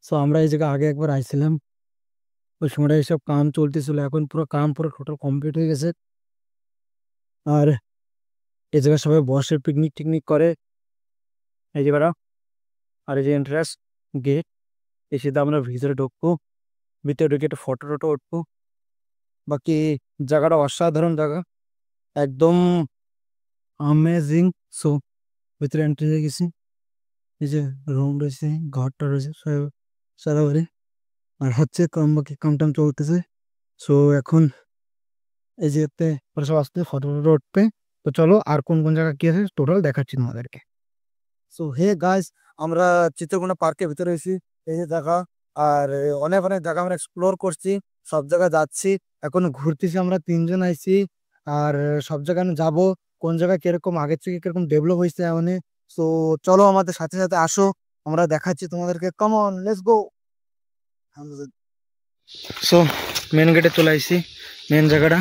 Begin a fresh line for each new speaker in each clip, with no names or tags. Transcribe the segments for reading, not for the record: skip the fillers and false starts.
So আমরা এই জায়গায় আগে একবার আইছিলাম, ওই সময়টা এইসব কাম চলতেছিল। এখন পুরো কাম পুরো টোটাল কমপ্লিট হয়ে গেছে। আর এই জায়গায় সবাই বসে পিকনিক টিকনিক করে এই জায়গাটা। আর এই যে এন্ট্রান্স গেট, এই সিধা আমরা ভিতরে ঢুকবো, ভিতরে ঢুকে একটা ফটো টটো উঠবো। বাকি জায়গাটা অসাধারণ জায়গা, একদম আমেজিং। সো ভিতরে এন্ট্রি হয়ে গেছি, এই যে রুম রয়েছে, ঘরটা রয়েছে সারাবাড়ি। আর হচ্ছে কাম টাম চলতেছে। সো এখন এই যে সব আসতে ফটো টটো উঠবে। তো চলো আর কোন কোন জায়গা কি আছে টোটাল দেখাচ্ছি তোমাদেরকে। সো হে গাইস, আমরা চিত্রকোনা পার্কের ভিতরে এসেছি, এই যে জায়গা। আর অনেক অনেক জায়গা আমরা এক্সপ্লোর করছি, সব জায়গায় যাচ্ছি, এখন ঘুরতেছি। আমরা তিনজন আইছি, আর সব জায়গায় আমি যাবো, কোন জায়গায় কিরকম আগের থেকে কিরকম ডেভেলপ হয়েছে মানে। সো চলো আমাদের সাথে সাথে আসো, আমরা দেখাচ্ছি তোমাদেরকে। Come on, let's go. So main গেটে চলে আইছি, মেন জায়গাটা।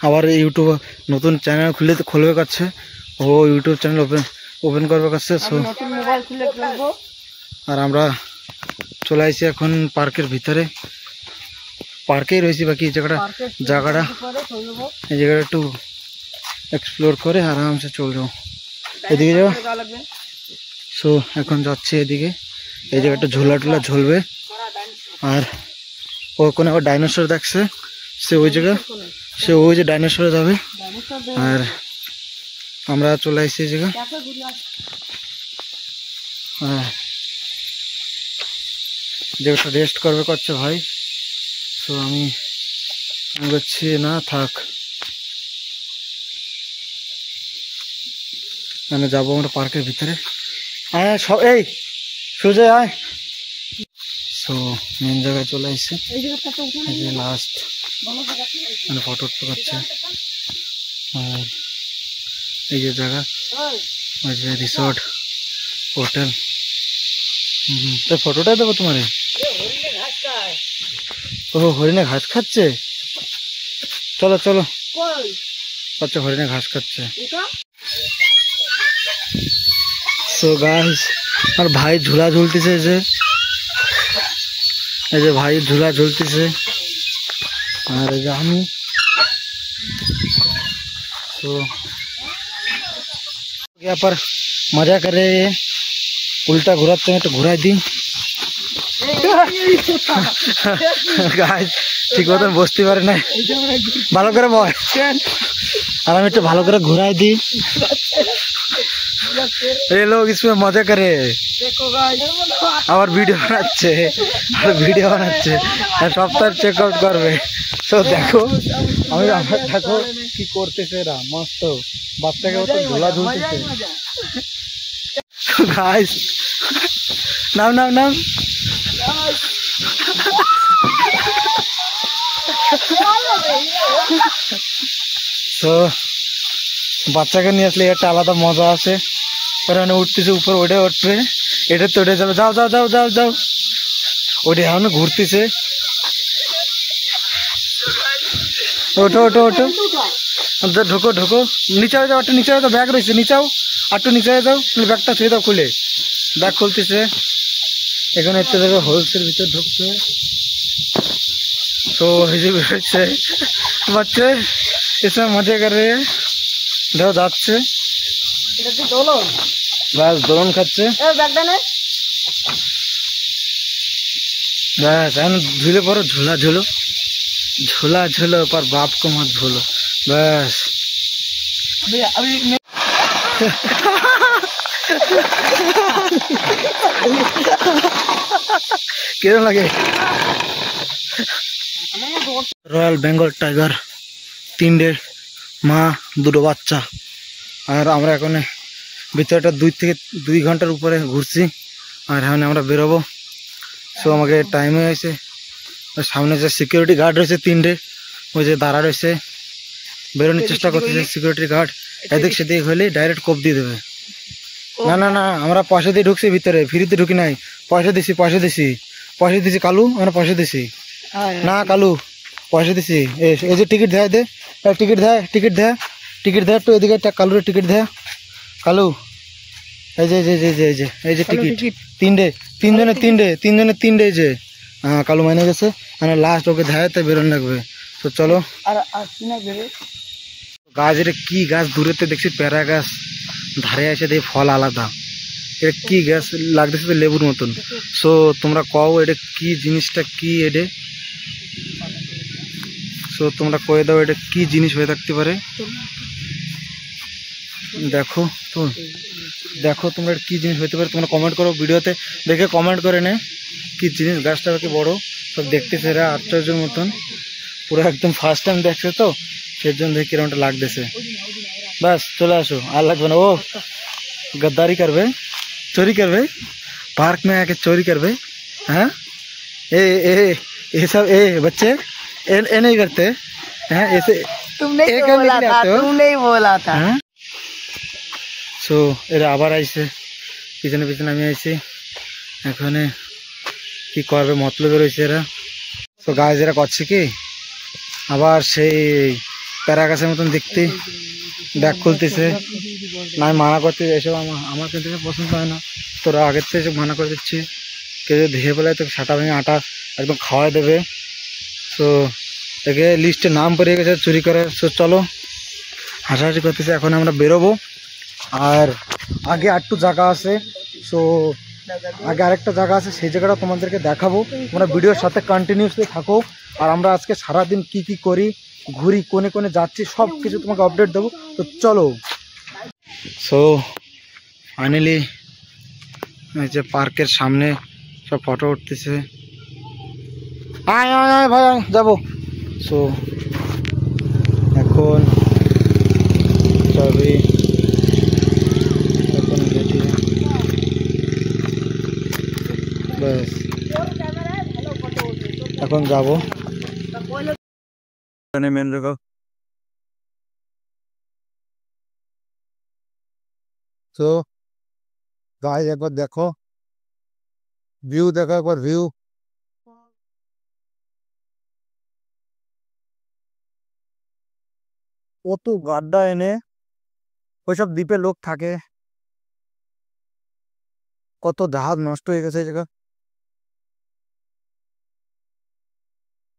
আবার ইউটিউব নতুন চ্যানেল খুলবে করছে, ও ইউটিউব চ্যানেল ওপেন করবে করছে। সো আর আমরা চলে আইছি এখন পার্কের ভিতরে, পার্কেই রয়েছি। বাকি জায়গাটা এই জায়গাটা একটু এক্সপ্লোর করে আরামসে চলে যাবো, এদিকে যাও। সো এখন যাচ্ছে এদিকে, এই জায়গাটা ঝোলা টোলা ঝুলবে। আর ওখানে আবার ডাইনোসর দেখছে, সে ওই যে ডাইনোসরে যাবে। আর আমরা চলে আসছি এই জায়গা, জায়গাটা রেস্ট করবে করছে ভাই। তো আমি বলছি না থাক, মানে যাবো আমরা পার্কের ভিতরে। সব এই সুজয় আয়। সো মেন জায়গায় চলে আসছে, এই যে লাস্ট মানে ফটো উঠতে পারছে। আর এই যে জায়গা, ওই যে রিসর্ট হোটেল। তো ফটোটাই দেবো তোমার। ও হরিণে ঘাস খাচ্ছে, চলো চলো। আচ্ছা হরিণে ঘাস খাচ্ছে। সো গাইস, আর ভাই ঝুলা ঝুলতেছে, এই যে ভাই ঝুলা ঝুলতেছে। আর এই যে আমি। तो यहाँ पर मजा कर रहे हैं, उल्टा घुराते हैं तो घुरा दी। ঠিক মতন বসতে পারে না, ভালো করে বল। আর আমি একটু ভালো করে ঘুরাই দিই। ये लोग इसमें मजा करे, আবার ভিডিও বানাচ্ছে, সপ্তাহ চেক আউট করবে। তো দেখো আমি দেখো কি করতেছে এরা, মস্ত বাচ্চাকে মতো ঝোলা ঝুলতেছে। গাইস নাম নাম নাম। তো বাচ্চাকে নিয়ে আসলে একটা আলাদা মজা আছে। ওখানে উঠতেছে, উপর ওঠে উঠবে, এটা তো উঠে যাবে। যাও যাও যাও যাও যাও, ওটা এখন ঘুরতেছে। ওঠো ওঠো ওঠো, ঢোকো ঢোকো, নিচে হয়ে যাও, একটু নিচে হয়ে যাও, ব্যাগ রয়েছে নিচাও, আর একটু নিচে হয়ে যাও, ব্যাগটা ছুঁয়ে দাও খুলে। ব্যাগ খুলতেছে, এখানে একটু দেখো হোলসেল ভিতরে ঢুকছে। তো হিসেবে রয়েছে বাচ্চা, এসব মজা করে দেখো যাচ্ছে, ব্যাস দোলন খাচ্ছে। ব্যাস এখন ঝুলে পড়ো, ঝোলা ঝুলো, ঝোলা ঝুলো, पर बाप को मत भूलो। बस কেমন লাগে? রয়্যাল বেঙ্গল টাইগার, 3টে মা 2টো বাচ্চা। আর আমরা এখন ভিতরটা 2 ঘন্টার উপরে ঘুরছি, আর এখন আমরা বেরোবো। সো আমাকে টাইম হয়ে গেছে। সামনে যে সিকিউরিটি গার্ড রয়েছে 3টে, ওই যে দাঁড়া রয়েছে, বেরোনোর চেষ্টা করতেছে সিকিউরিটি গার্ড। এদিক সেদিক হলে ডাইরেক্ট কোপ দিয়ে দেবে। না না না, আমরা পয়সা দিয়ে ঢুকছি ভিতরে, ফ্রিতে ঢুকি নাই, পয়সা দিছি কালু, আমরা পয়সা দিছি না কালু, পয়সা দিছি। এই যে টিকিট দেয়, টিকিট দেয় একটু এদিকে, কালুর টিকিট দেয়। কালু এই যে এই যে টিকিট তিনজনে যে কালু মাইনে গেছে মানে লাস্ট ওকে ধায়াতে বেরোন লাগবে। তো চলো। গাছ এটা কি গাছ দূরেতে দেখছি প্যারা গাছ, ধারে এসে দেখি ফল আলাদা। এটা কি গাছ লাগতেছে তো লেবুর মতন। সো তোমরা কও এটা কি জিনিসটা কি এটা, সো তোমরা কয়ে দাও এটা কি জিনিস হয়ে থাকতে পারে। দেখো তো দেখো তোমরা কি জিনিস হতে পারে, তোমরা কমেন্ট করো, ভিডিওতে দেখে কমেন্ট করে নে কি জিনিস। গাছটা কি বড়, সব দেখতেছে এরা আশ্চর্যের মতন, পুরো একদম ফার্স্ট টাইম দেখছে তো সেই জন্য দেখি কিরকমটা লাগতেছে। বাস চলে আসো, আর লাগবে না। ও गद्दारी करवे, चोरी करवे, पार्क में आके चोरी करवे। हाँ ये सब बच्चे ए नहीं करते हैं ऐसे।
तुमने नहीं बोला था।
সো এরা আবার আইছে পিছনে পিছনে, আমি আইছি এখানে কি করবে মতলবে রয়েছে এরা। তো গাছ এরা করছে কি আবার সেই প্যারা গাছের মতন দেখতে ব্যাগ খুলতেছে। না আমি মানা করতে এসব আমার কিন্তু পছন্দ হয় না, তোরা আগের থেকে এসব মানা করে দিচ্ছি। কেউ যদি দেখে পেলে তো সাটা ভেঙে আটা একদম খাওয়াই দেবে। সো একে লিস্টে নাম পড়ে গেছে চুরি করে। সো চলো হাসাহাসি করতেছে, এখন আমরা বেরোবো। আর আগে একটু জায়গা আছে, সো আগে আরেকটা জায়গা আছে, সেই জায়গাটা তোমাদেরকে দেখাবো। তোমরা ভিডিওর সাথে কন্টিনিউসলি থাকো। আর আমরা আজকে সারাদিন কি কি করি, ঘুরি, কোনে কোনে যাচ্ছি, সব কিছু তোমাকে আপডেট দেবো। তো চলো। সো ফাইনালি এই যে পার্কের সামনে সব ফটো উঠতেছে। আয় আয় আয় ভাই যাবো। সো এখন সবই এখন রেডি, ব্যাস এখন যাবো। মেন দেখো তো গাইস একবার দেখো ভিউ, দেখো একবার ভিউ। কত গাড্ডা এনে ওইসব দ্বীপে লোক থাকে, কত জাহাজ নষ্ট হয়ে গেছে এই জায়গা।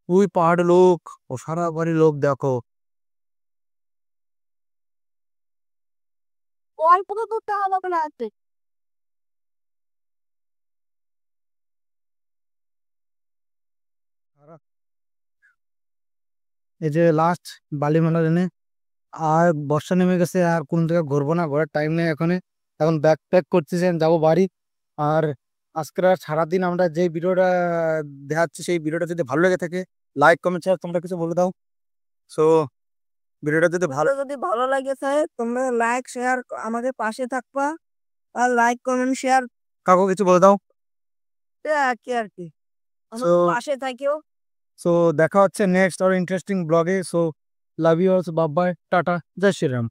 ওই পাহাড়ে লোক, ও সারা বাড়ি লোক দেখো। এই যে লাস্ট বালিমালা এনে, আর বর্ষা নেমে গেছে, আর কোন জায়গায় ঘুরবো না, ঘোরার টাইম নেই এখানে। এখন ব্যাক প্যাক করতেছেন, যাবো বাড়ি। আর আজকের আর সারাদিন আমরা যে ভিডিওটা দেখাচ্ছি, সেই ভিডিওটা যদি ভালো লেগে থাকে লাইক কমেন্ট শেয়ার, তোমরা কিছু বলে দাও। সো ভিডিওটা যদি ভালো লাগে থাকে তোমরা লাইক শেয়ার আমাদের পাশে থাকবা, আর লাইক কমেন্ট শেয়ার কাকু কিছু বলে দাও। কি আর কি পাশে থাকিও। সো দেখা হচ্ছে নেক্সট আর ইন্টারেস্টিং ব্লগে। So love you also, bye bye, tata, জয় শ্রীরাম।